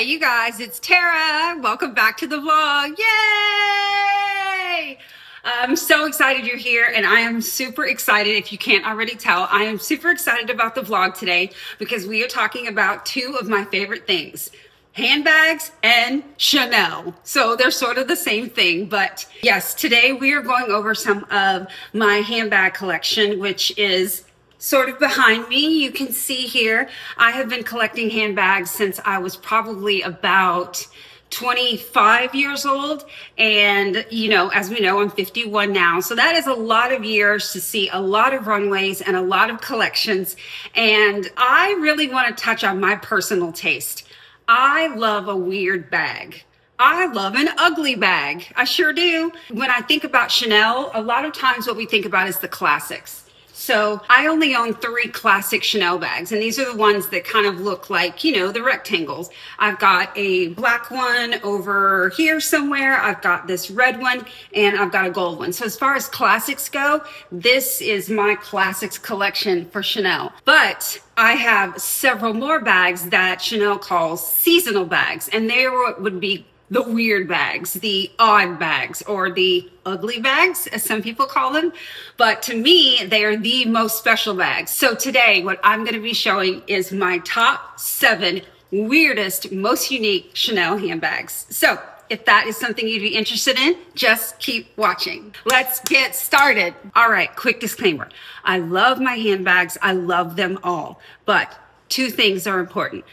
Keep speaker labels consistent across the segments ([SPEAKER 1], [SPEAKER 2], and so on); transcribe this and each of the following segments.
[SPEAKER 1] Hey you guys, it's Tara. Welcome back to the vlog. Yay! I'm so excited you're here, and I am super excited. If you can't already tell, I am super excited about the vlog today because we are talking about two of my favorite things, handbags and Chanel. So they're sort of the same thing, but yes, today we are going over some of my handbag collection, which is sort of behind me. You can see here, I have been collecting handbags since I was probably about 25 years old. And, you know, as we know, I'm 51 now. So that is a lot of years to see a lot of runways and a lot of collections. And I really want to touch on my personal taste. I love a weird bag. I love an ugly bag. I sure do. When I think about Chanel, a lot of times what we think about is the classics. So I only own 3 classic Chanel bags, and these are the ones that kind of look like, you know, the rectangles. I've got a black one over here somewhere. I've got this red one, and I've got a gold one. So as far as classics go, this is my classics collection for Chanel. But I have several more bags that Chanel calls seasonal bags, and they would be the weird bags, the odd bags, or the ugly bags, as some people call them. But to me, they are the most special bags. So today, what I'm gonna be showing is my top 7 weirdest, most unique Chanel handbags. So if that is something you'd be interested in, just keep watching. Let's get started. All right, quick disclaimer. I love my handbags, I love them all, but 2 things are important.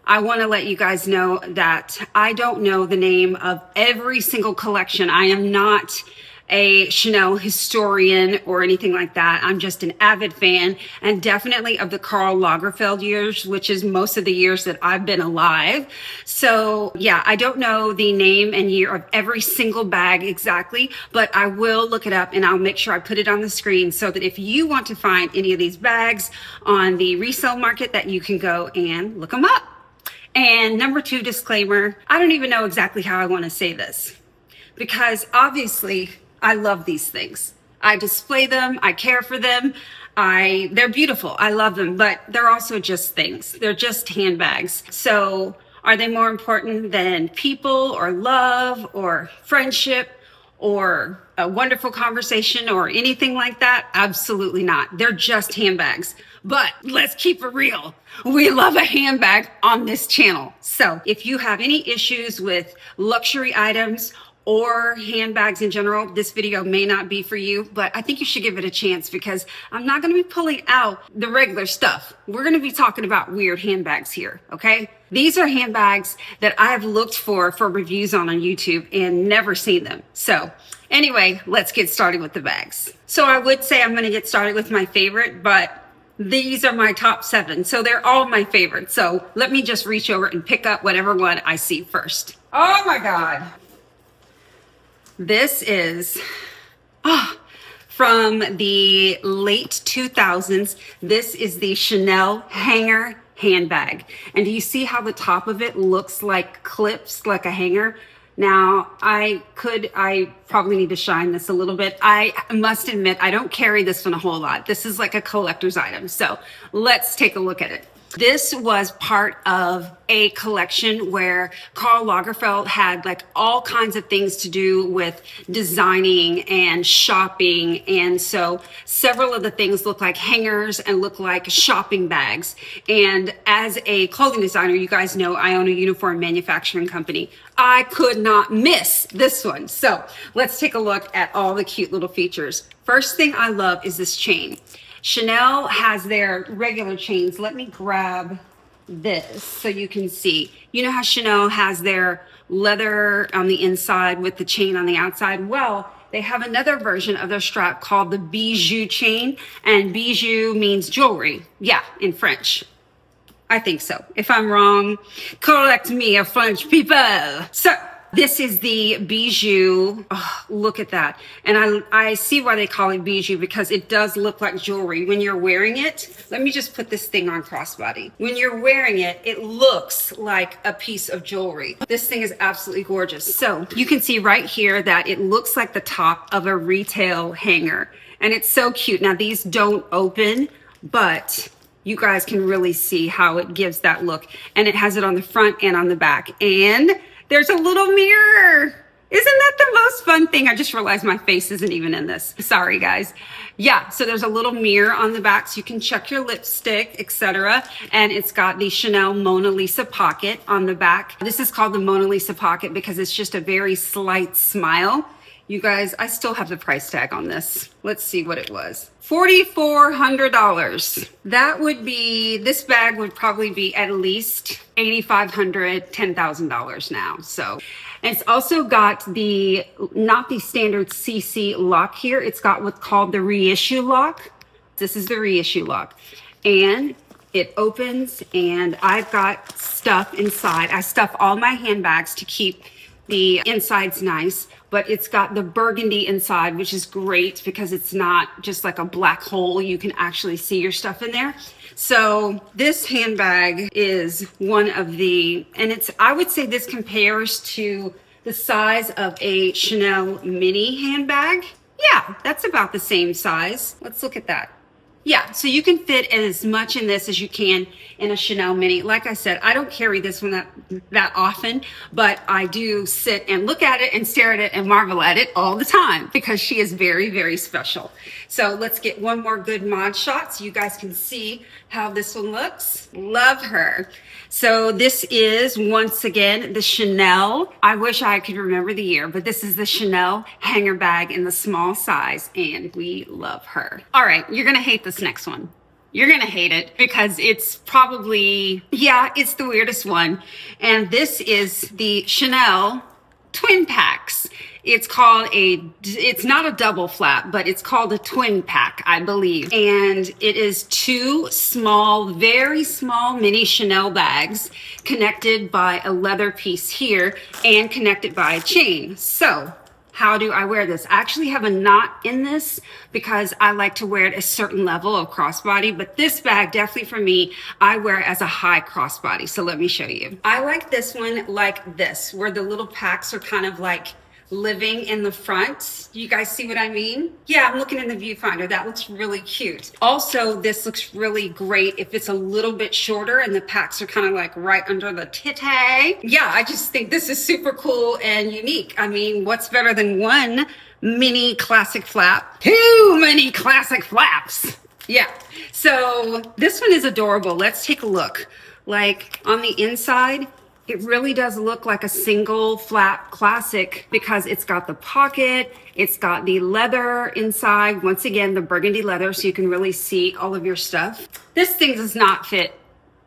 [SPEAKER 1] I want to let you guys know that I don't know the name of every single collection. I am not a Chanel historian or anything like that. I'm just an avid fan, and definitely of the Karl Lagerfeld years, which is most of the years that I've been alive. So yeah, I don't know the name and year of every single bag exactly, but I will look it up and I'll make sure I put it on the screen so that if you want to find any of these bags on the resale market, that you can go and look them up. And number 2 disclaimer, I don't even know exactly how I want to say this, because obviously I love these things. I display them, I care for them, they're beautiful, I love them, but they're also just things. They're just handbags. So are they more important than people or love or friendship or a wonderful conversation or anything like that? Absolutely not. They're just handbags. But let's keep it real. We love a handbag on this channel. So if you have any issues with luxury items or handbags in general, this video may not be for you, but I think you should give it a chance because I'm not going to be pulling out the regular stuff. We're going to be talking about weird handbags here, okay? These are handbags that I have looked for reviews on YouTube and never seen them. So anyway, let's get started with the bags. So I would say I'm going to get started with my favorite, but these are my top 7. So they're all my favorites. So let me just reach over and pick up whatever one I see first. Oh my God. This is from the late 2000s. This is the Chanel hanger handbag. And do you see how the top of it looks like clips, like a hanger? Now, I probably need to shine this a little bit. I must admit, I don't carry this one a whole lot. This is like a collector's item. So let's take a look at it. This was part of a collection where Karl Lagerfeld had like all kinds of things to do with designing and shopping. And so several of the things look like hangers and look like shopping bags. And as a clothing designer, you guys know I own a uniform manufacturing company. I could not miss this one. So let's take a look at all the cute little features. First thing I love is this chain. Chanel has their regular chains. Let me grab this so you can see. You know how Chanel has their leather on the inside with the chain on the outside? Well, they have another version of their strap called the bijou chain, and bijou means jewelry. Yeah, in French. I think so. If I'm wrong, correct me, French people. So this is the bijou. Oh, look at that. And I see why they call it bijou, because it does look like jewelry when you're wearing it. Let me just put this thing on crossbody. When you're wearing it, it looks like a piece of jewelry. This thing is absolutely gorgeous. So you can see right here that it looks like the top of a retail hanger. And it's so cute. Now these don't open, but you guys can really see how it gives that look. And it has it on the front and on the back. And there's a little mirror. Isn't that the most fun thing? I just realized my face isn't even in this. Sorry, guys. Yeah, so there's a little mirror on the back so you can check your lipstick, etc. And it's got the Chanel Mona Lisa pocket on the back. This is called the Mona Lisa pocket because it's just a very slight smile. You guys, I still have the price tag on this. Let's see what it was. $4,400. That would be, this bag would probably be at least $8,500, $10,000 now. So, and it's also got the, not the standard CC lock here. It's got what's called the reissue lock. This is the reissue lock. And it opens and I've got stuff inside. I stuff all my handbags to keep the insides nice, but it's got the burgundy inside, which is great because it's not just like a black hole. You can actually see your stuff in there. So this handbag is one of the, and it's, I would say this compares to the size of a Chanel mini handbag. Yeah, that's about the same size. Let's look at that. Yeah, so you can fit as much in this as you can in a Chanel mini. Like I said, I don't carry this one that often, but I do sit and look at it and stare at it and marvel at it all the time because she is very, very special. So let's get one more good mod shot so you guys can see how this one looks. Love her. So this is, once again, the Chanel. I wish I could remember the year, but this is the Chanel hanger bag in the small size, and we love her. All right, you're gonna hate this next one. You're gonna hate it because it's probably, yeah, it's the weirdest one. And this is the Chanel twin packs. It's called it's not a double flap, but it's called a twin pack, I believe. And it is two small, very small mini Chanel bags connected by a leather piece here and connected by a chain. So how do I wear this? I actually have a knot in this because I like to wear it a certain level of crossbody, but this bag definitely for me, I wear it as a high crossbody. So let me show you. I like this one like this, where the little packs are kind of like living in the front. You guys see what I mean? Yeah, I'm looking in the viewfinder. That looks really cute. Also, this looks really great if it's a little bit shorter and the packs are kind of like right under the titty. Yeah, I just think this is super cool and unique. I mean, what's better than one mini classic flap? Two mini classic flaps. Yeah, so this one is adorable. Let's take a look. Like on the inside, it really does look like a single flap classic because it's got the pocket, it's got the leather inside, once again, the burgundy leather, so you can really see all of your stuff. This thing does not fit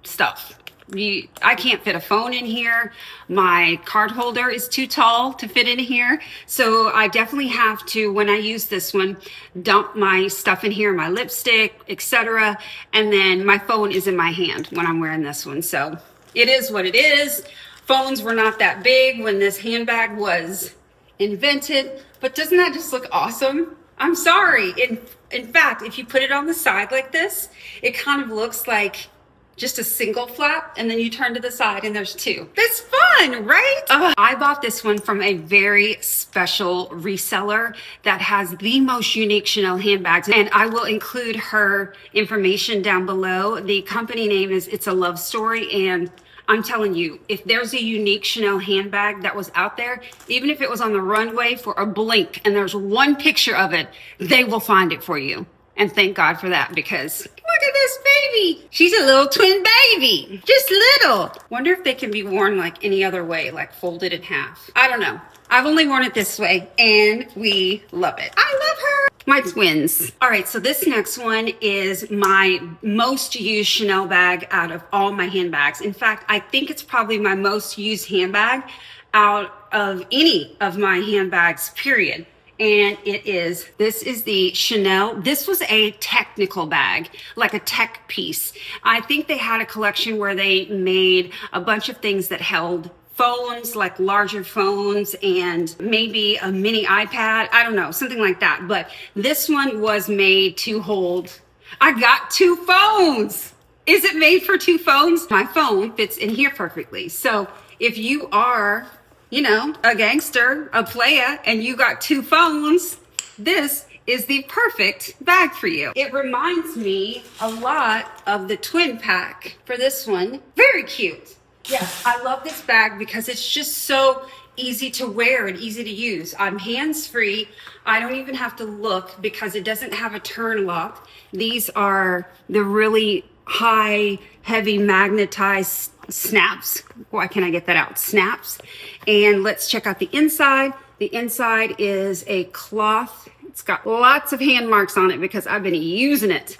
[SPEAKER 1] stuff. I can't fit a phone in here. My card holder is too tall to fit in here. So I definitely have to, when I use this one, dump my stuff in here, my lipstick, etc. And then my phone is in my hand when I'm wearing this one. So it is what it is. Phones were not that big when this handbag was invented, but doesn't that just look awesome? I'm sorry. In fact, if you put it on the side like this, it kind of looks like just a single flap, and then you turn to the side and there's two. That's fun, right? I bought this one from a very special reseller that has the most unique Chanel handbags, and I will include her information down below. The company name is It's a Love Story, and I'm telling you, if there's a unique Chanel handbag that was out there, even if it was on the runway for a blink and there's one picture of it, they will find it for you. And thank God for that, because look at this baby. She's a little twin baby, just little. Wonder if they can be worn like any other way, like folded in half. I don't know. I've only worn it this way and we love it. I love her. My twins. All right, so this next one is my most used Chanel bag out of all my handbags. In fact, I think it's probably my most used handbag out of any of my handbags, period. And this is the Chanel. This was a technical bag, like a tech piece. I think they had a collection where they made a bunch of things that held phones, like larger phones and maybe a mini iPad. I don't know, something like that. But this one was made to hold, I got two phones. Is it made for two phones? My phone fits in here perfectly. So if you are, you know, a gangster, a player, and you got two phones, this is the perfect bag for you. It reminds me a lot of the twin pack for this one. Very cute. Yeah, I love this bag because it's just so easy to wear and easy to use. I'm hands-free. I don't even have to look because it doesn't have a turn lock. These are the really high, heavy magnetized snaps. Why can't I get that out? Snaps. And let's check out the inside. The inside is a cloth. It's got lots of hand marks on it because I've been using it.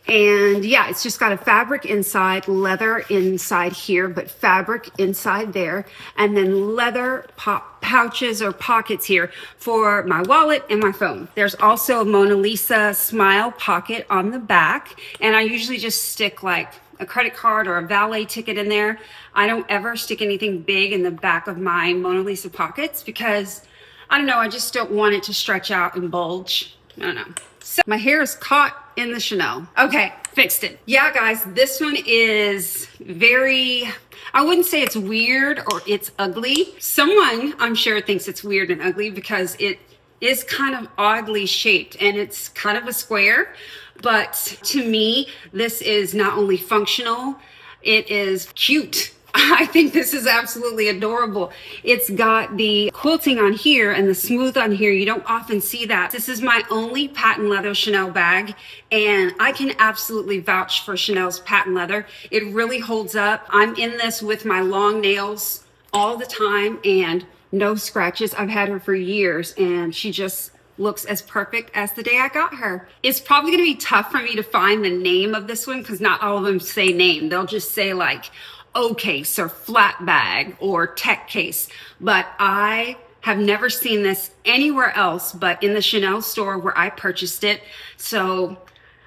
[SPEAKER 1] And yeah, it's just got a fabric inside, leather inside here, but fabric inside there, and then leather pouches or pockets here for my wallet and my phone. There's also a Mona Lisa smile pocket on the back, and I usually just stick like a credit card or a valet ticket in there. I don't ever stick anything big in the back of my Mona Lisa pockets because I don't know, I just don't want it to stretch out and bulge. I don't know. So my hair is caught in the Chanel. Okay, fixed it. Yeah, guys, this one is very, I wouldn't say it's weird or it's ugly. Someone, I'm sure, thinks it's weird and ugly because it is kind of oddly shaped and it's kind of a square. But to me, this is not only functional, it is cute. I think this is absolutely adorable. It's got the quilting on here and the smooth on here. You don't often see that. This is my only patent leather Chanel bag, and I can absolutely vouch for Chanel's patent leather. It really holds up. I'm in this with my long nails all the time and no scratches. I've had her for years and she just looks as perfect as the day I got her. It's probably gonna be tough for me to find the name of this one because not all of them say name. They'll just say like O case or flat bag or tech case, but I have never seen this anywhere else but in the Chanel store where I purchased it. So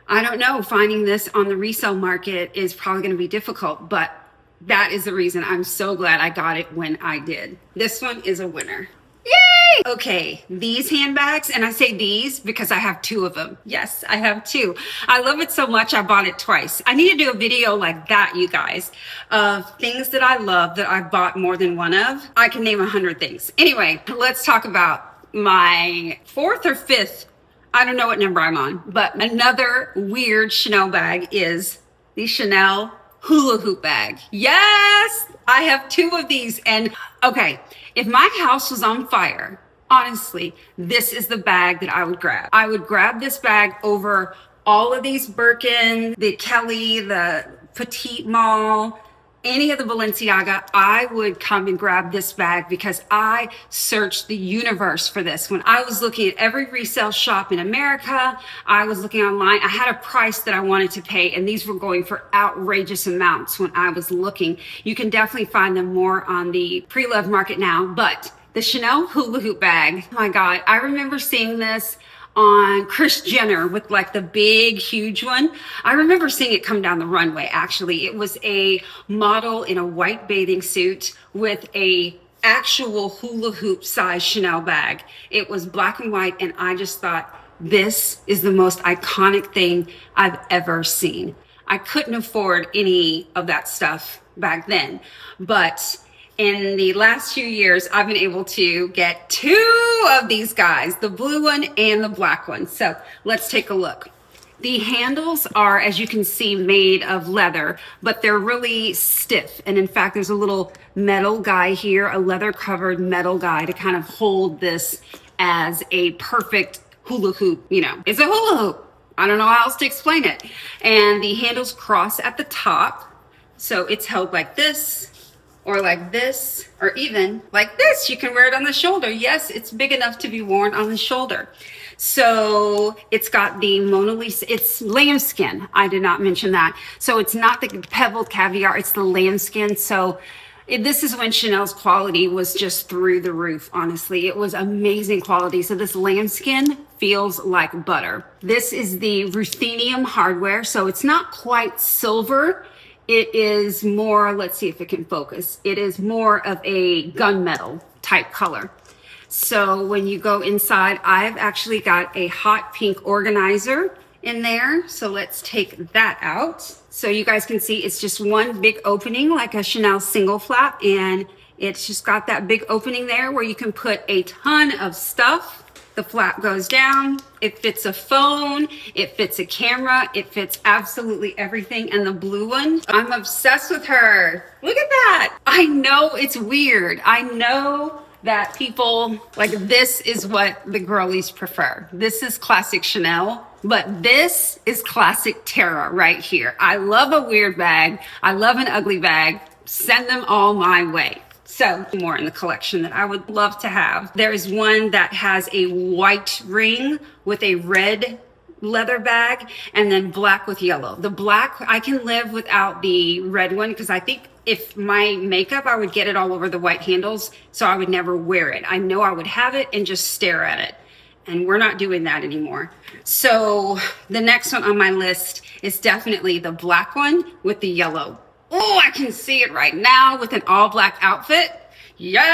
[SPEAKER 1] I don't know, finding this on the resale market is probably going to be difficult, but that is the reason I'm so glad I got it when I did. This one is a winner. Yay! Okay, these handbags, and I say these because I have two of them. Yes, I have two. I love it so much I bought it twice. I need to do a video like that, you guys, of things that I love that I've bought more than one of. I can name 100 things. Anyway, let's talk about my fourth or fifth, I don't know what number I'm on, but another weird Chanel bag is the Chanel hula hoop bag. Yes, I have two of these. And okay, if my house was on fire, honestly, this is the bag that I would grab. I would grab this bag over all of these Birkin, the Kelly, the Petite Mall, any of the Balenciaga. I would come and grab this bag because I searched the universe for this. When I was looking at every resale shop in America, I was looking online. I had a price that I wanted to pay, and these were going for outrageous amounts when I was looking. You can definitely find them more on the pre-loved market now, but the Chanel hula hoop bag, oh my God, I remember seeing this on Kris Jenner with like the big, huge one. I remember seeing it come down the runway, actually. It was a model in a white bathing suit with a actual hula hoop size Chanel bag. It was black and white, and I just thought, this is the most iconic thing I've ever seen. I couldn't afford any of that stuff back then, but in the last few years, I've been able to get two of these guys, the blue one and the black one. So let's take a look. The handles are, as you can see, made of leather, but they're really stiff. And in fact, there's a little metal guy here, a leather covered metal guy to kind of hold this as a perfect hula hoop. You know, it's a hula hoop. I don't know how else to explain it. And the handles cross at the top. So it's held like this, or like this, or even like this. You can wear it on the shoulder. Yes, it's big enough to be worn on the shoulder. So it's got the Mona Lisa, it's lambskin. I did not mention that. So it's not the pebbled caviar, it's the lambskin. So this is when Chanel's quality was just through the roof, honestly. It was amazing quality. So this lambskin feels like butter. This is the ruthenium hardware. So it's not quite silver. It is more, let's see if it can focus. It is more of a gunmetal type color. So when you go inside, I've actually got a hot pink organizer in there. So let's take that out. So you guys can see it's just one big opening like a Chanel single flap. And it's just got that big opening there where you can put a ton of stuff. The flap goes down. It fits a phone. It fits a camera. It fits absolutely everything. And the blue one, I'm obsessed with her. Look at that. I know it's weird. I know that people like this is what the girlies prefer. This is classic Chanel, but this is classic Tara right here. I love a weird bag. I love an ugly bag. Send them all my way. So more in the collection that I would love to have. There is one that has a white ring with a red leather bag and then black with yellow. The black, I can live without the red one because I think if my makeup, I would get it all over the white handles, so I would never wear it. I know I would have it and just stare at it. And we're not doing that anymore. So the next one on my list is definitely the black one with the yellow. Oh, I can see it right now with an all black outfit. Yeah,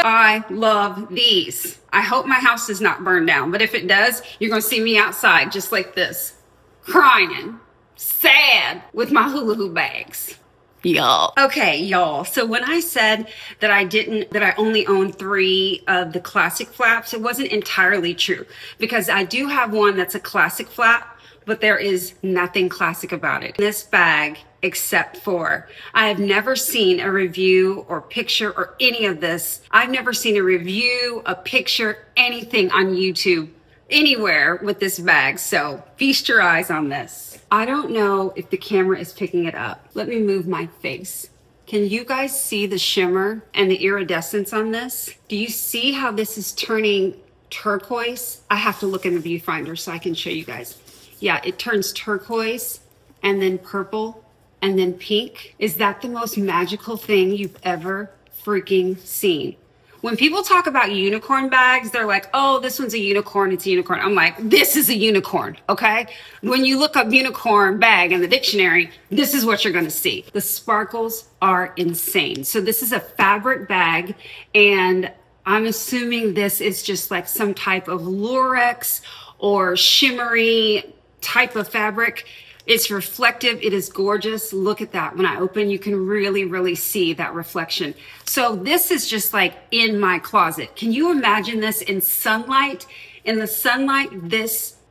[SPEAKER 1] I love these. I hope my house does not burn down, but if it does, you're gonna see me outside just like this, crying, sad with my hula hoop bags. Y'all. Okay, y'all. So when I said that I only own 3 of the classic flaps, it wasn't entirely true because I do have one that's a classic flap, but there is nothing classic about it. This bag, except for, I have never seen a review or picture or any of this. I've never seen a review, a picture, anything on YouTube, anywhere with this bag. So feast your eyes on this. I don't know if the camera is picking it up. Let me move my face. Can you guys see the shimmer and the iridescence on this? Do you see how this is turning turquoise? I have to look in the viewfinder so I can show you guys. Yeah, it turns turquoise and then purple and then pink. Is that the most magical thing you've ever freaking seen? When people talk about unicorn bags, they're like, oh, this one's a unicorn, it's a unicorn. I'm like, this is a unicorn, okay? When you look up unicorn bag in the dictionary, this is what you're gonna see. The sparkles are insane. So this is a fabric bag, and I'm assuming this is just like some type of lurex or shimmery type of fabric. It's reflective. It is gorgeous. Look at that. When I open, you can really, really see that reflection. So this is just like in my closet. Can you imagine this in sunlight? In the sunlight,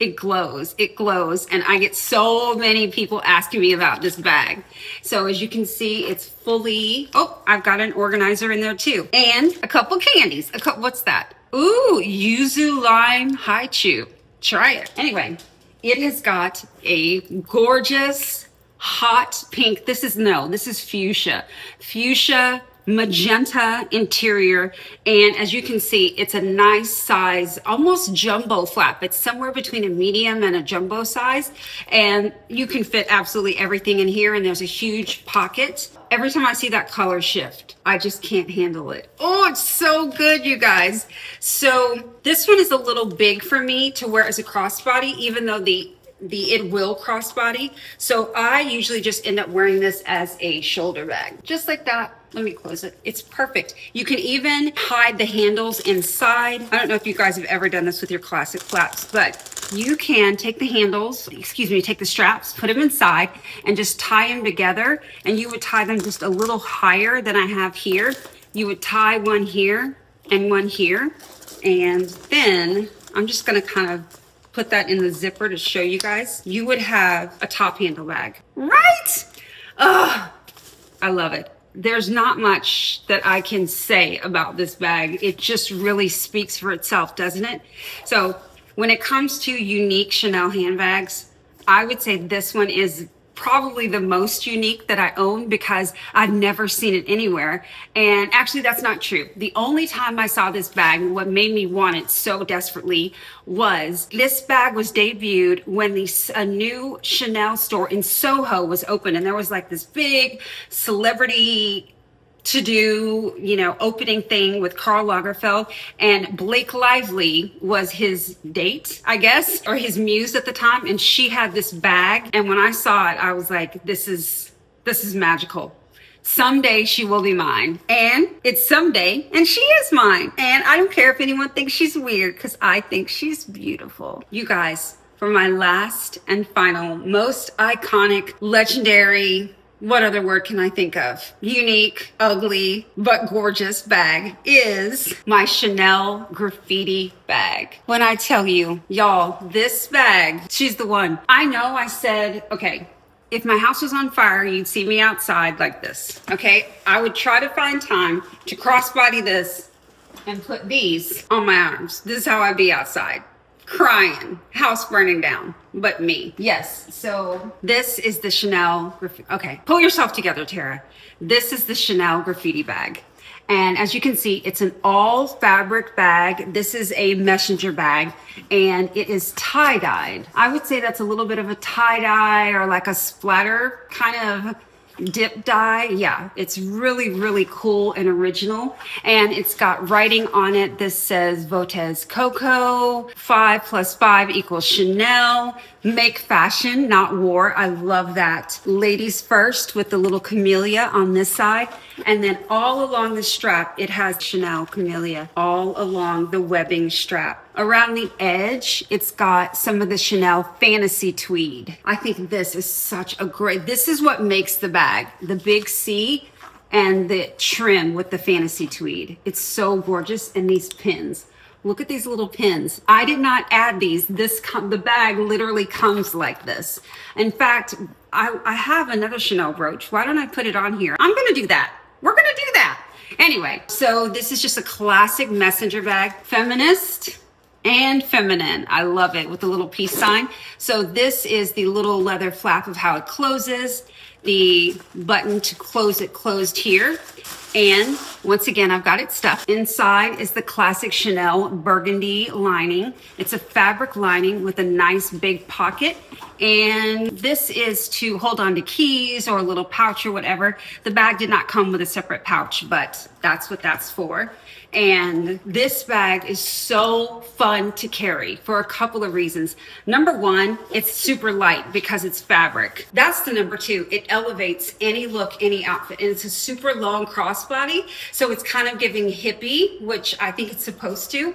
[SPEAKER 1] it glows. It glows. And I get so many people asking me about this bag. So as you can see, it's fully, oh, I've got an organizer in there too. And a couple candies. What's that? Ooh, yuzu lime high chew. Try it. Anyway. It has got a gorgeous hot pink. This is fuchsia. Fuchsia magenta interior. And as you can see, it's a nice size, almost jumbo flap. It's somewhere between a medium and a jumbo size. And you can fit absolutely everything in here. And there's a huge pocket. Every time I see that color shift, I just can't handle it. Oh, it's so good, you guys. So this one is a little big for me to wear as a crossbody, even though it will crossbody. So I usually just end up wearing this as a shoulder bag, just like that. Let me close it. It's perfect. You can even hide the handles inside. I don't know if you guys have ever done this with your classic flaps, but you can take the handles, take the straps, put them inside and just tie them together. And you would tie them just a little higher than I have here. You would tie one here and one here. And then I'm just gonna kind of put that in the zipper to show you guys. You would have a top handle bag, right? Oh, I love it. There's not much that I can say about this bag. It just really speaks for itself, doesn't it? So when it comes to unique Chanel handbags, I would say this one is probably the most unique that I own because I've never seen it anywhere. And actually that's not true. The only time I saw this bag, what made me want it so desperately was this bag was debuted when a new Chanel store in Soho was open. And there was like this big celebrity to do, opening thing with Karl Lagerfeld, and Blake Lively was his date, I guess, or his muse at the time. And she had this bag. And when I saw it, I was like, this is magical. Someday she will be mine. And it's someday, and she is mine. And I don't care if anyone thinks she's weird because I think she's beautiful. You guys, for my last and final, most iconic, legendary what other word can I think of? Unique, ugly, but gorgeous bag is my Chanel graffiti bag. When I tell you, y'all, this bag, she's the one. I know I said, okay, if my house was on fire, you'd see me outside like this, okay? I would try to find time to crossbody this and put these on my arms. This is how I'd be outside. Crying, house burning down, but me. Yes, so this is the Chanel, okay, pull yourself together, Tara. This is the Chanel graffiti bag. And as you can see, it's an all fabric bag. This is a messenger bag and it is tie-dyed. I would say that's a little bit of a tie-dye or like a splatter kind of dip dye. Yeah, it's really, really cool and original. And it's got writing on it. This says Votez Coco, 5 + 5 = Chanel. Make fashion, not war. I love that. Ladies first with the little camellia on this side. And then all along the strap, it has Chanel camellia all along the webbing strap. Around the edge, it's got some of the Chanel fantasy tweed. I think this is such a great, this is what makes the bag, the big C and the trim with the fantasy tweed. It's so gorgeous. And these pins. Look at these little pins. I did not add these. The bag literally comes like this. In fact, I have another Chanel brooch. Why don't I put it on here? I'm gonna do that. We're gonna do that. Anyway, so this is just a classic messenger bag. Feminist and feminine. I love it with the little peace sign. So this is the little leather flap of how it closes. The button to close it closed here. And once again, I've got it stuffed. Inside is the classic Chanel burgundy lining. It's a fabric lining with a nice big pocket. And this is to hold on to keys or a little pouch or whatever. The bag did not come with a separate pouch, but that's what that's for. And this bag is so fun to carry for a couple of reasons. Number one, it's super light because it's fabric. That's the number two. It elevates any look, any outfit. And it's a super long crossbody. So it's kind of giving hippie, which I think it's supposed to.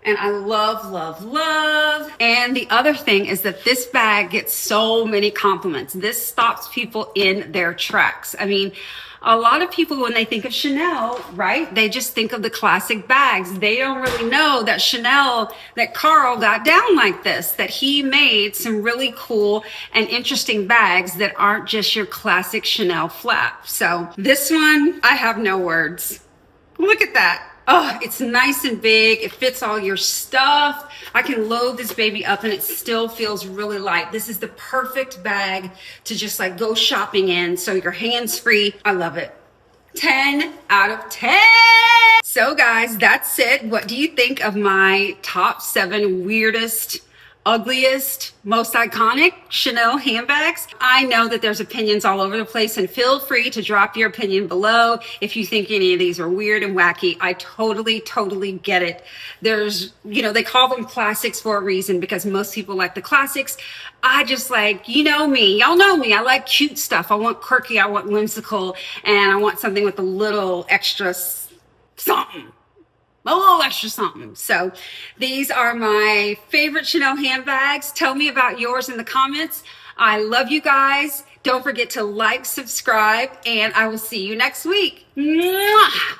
[SPEAKER 1] And I love, love, love. And the other thing is that this bag gets so many compliments. This stops people in their tracks. I mean, a lot of people, when they think of Chanel, right, they just think of the classic bags. They don't really know that Chanel, that Carl got down like this, that he made some really cool and interesting bags that aren't just your classic Chanel flap. So this one, I have no words. Look at that. Oh, it's nice and big. It fits all your stuff. I can load this baby up and it still feels really light. This is the perfect bag to just like go shopping in. So you're hands free. I love it. 10 out of 10. So guys, that's it. What do you think of my top 7 weirdest, ugliest, most iconic Chanel handbags? I know that there's opinions all over the place, and feel free to drop your opinion below if you think any of these are weird and wacky. I totally get it. There's, you know, they call them classics for a reason because most people like the classics. I just like, you know me, y'all know me. I like cute stuff. I want quirky, I want whimsical, and I want something with a little extra something. A little extra something. So these are my favorite Chanel handbags. Tell me about yours in the comments. I love you guys. Don't forget to like, subscribe, and I will see you next week. Mwah!